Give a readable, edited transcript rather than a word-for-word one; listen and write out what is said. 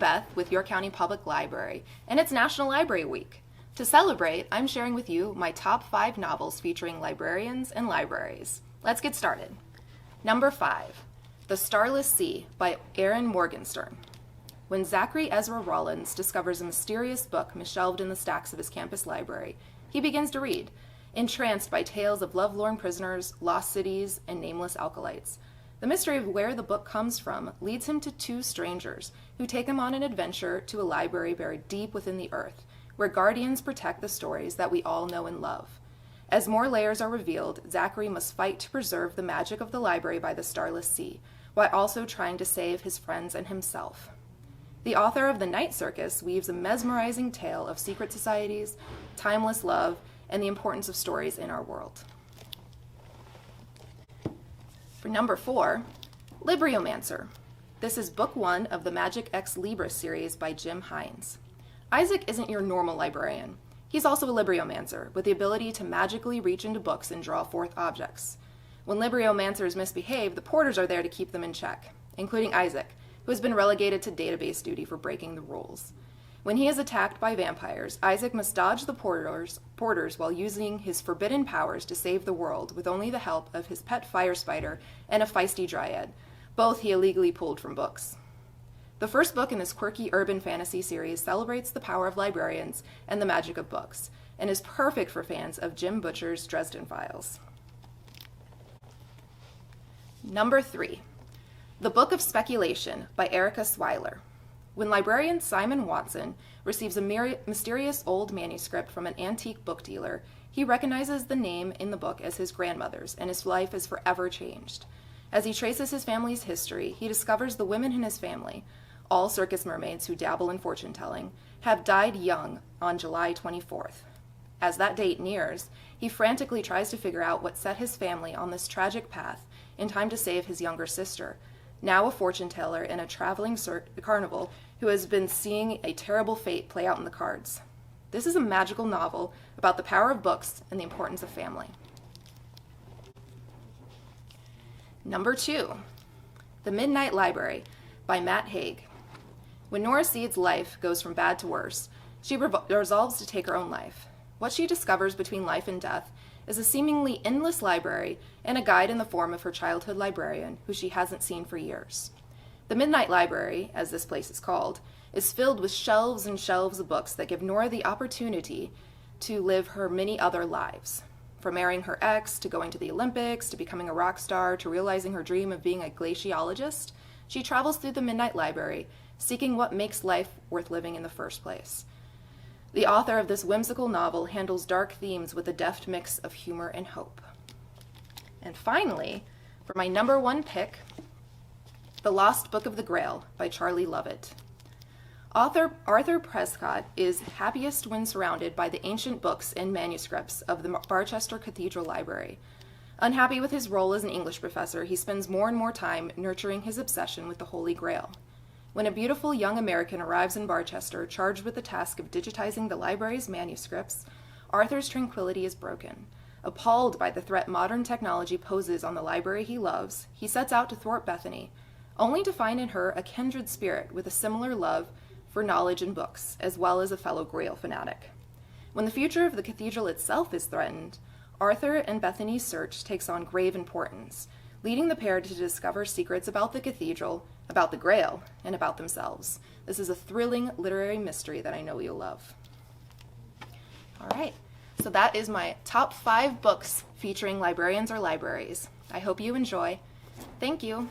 Beth with York County Public Library, and it's National Library Week. To celebrate, I'm sharing with you my top 5 novels featuring librarians and libraries. Let's get started. Number 5, The Starless Sea by Erin Morgenstern. When Zachary Ezra Rollins discovers a mysterious book misshelved in the stacks of his campus library, he begins to read, entranced by tales of lovelorn prisoners, lost cities, and nameless alkalites. The mystery of where the book comes from leads him to 2 strangers who take him on an adventure to a library buried deep within the earth, where guardians protect the stories that we all know and love. As more layers are revealed, Zachary must fight to preserve the magic of the library by the Starless Sea, while also trying to save his friends and himself. The author of The Night Circus weaves a mesmerizing tale of secret societies, timeless love, and the importance of stories in our world. For number 4, Libramancer. This is book 1 of the Magic X Libra series by Jim Hines. Isaac isn't your normal librarian. He's also a Libramancer, with the ability to magically reach into books and draw forth objects. When Libramancers misbehave, the porters are there to keep them in check, including Isaac, who has been relegated to database duty for breaking the rules. When he is attacked by vampires, Isaac must dodge the porters while using his forbidden powers to save the world with only the help of his pet fire spider and a feisty dryad, both he illegally pulled from books. The first book in this quirky urban fantasy series celebrates the power of librarians and the magic of books, and is perfect for fans of Jim Butcher's Dresden Files. Number 3, The Book of Speculation by Erica Swyler. When librarian Simon Watson receives a mysterious old manuscript from an antique book dealer, he recognizes the name in the book as his grandmother's, and his life is forever changed. As he traces his family's history, he discovers the women in his family, all circus mermaids who dabble in fortune-telling, have died young on July 24th. As that date nears, he frantically tries to figure out what set his family on this tragic path in time to save his younger sister, now a fortune-teller in a traveling carnival who has been seeing a terrible fate play out in the cards. This is a magical novel about the power of books and the importance of family. Number 2, The Midnight Library by Matt Haig. When Nora Seed's life goes from bad to worse, she resolves to take her own life. What she discovers between life and death is a seemingly endless library and a guide in the form of her childhood librarian, who she hasn't seen for years. The Midnight Library, as this place is called, is filled with shelves and shelves of books that give Nora the opportunity to live her many other lives. From marrying her ex, to going to the Olympics, to becoming a rock star, to realizing her dream of being a glaciologist, she travels through the Midnight Library, seeking what makes life worth living in the first place. The author of this whimsical novel handles dark themes with a deft mix of humor and hope. And finally, for my number 1 pick, The Lost Book of the Grail by Charlie Lovett. Author Arthur Prescott is happiest when surrounded by the ancient books and manuscripts of the Barchester Cathedral Library. Unhappy with his role as an English professor, he spends more and more time nurturing his obsession with the Holy Grail. When a beautiful young American arrives in Barchester, charged with the task of digitizing the library's manuscripts, Arthur's tranquility is broken. Appalled by the threat modern technology poses on the library he loves, he sets out to thwart Bethany, only to find in her a kindred spirit with a similar love for knowledge and books, as well as a fellow Grail fanatic. When the future of the cathedral itself is threatened, Arthur and Bethany's search takes on grave importance, leading the pair to discover secrets about the cathedral, about the Grail, and about themselves. This is a thrilling literary mystery that I know you'll love. All right, so that is my top 5 books featuring librarians or libraries. I hope you enjoy. Thank you.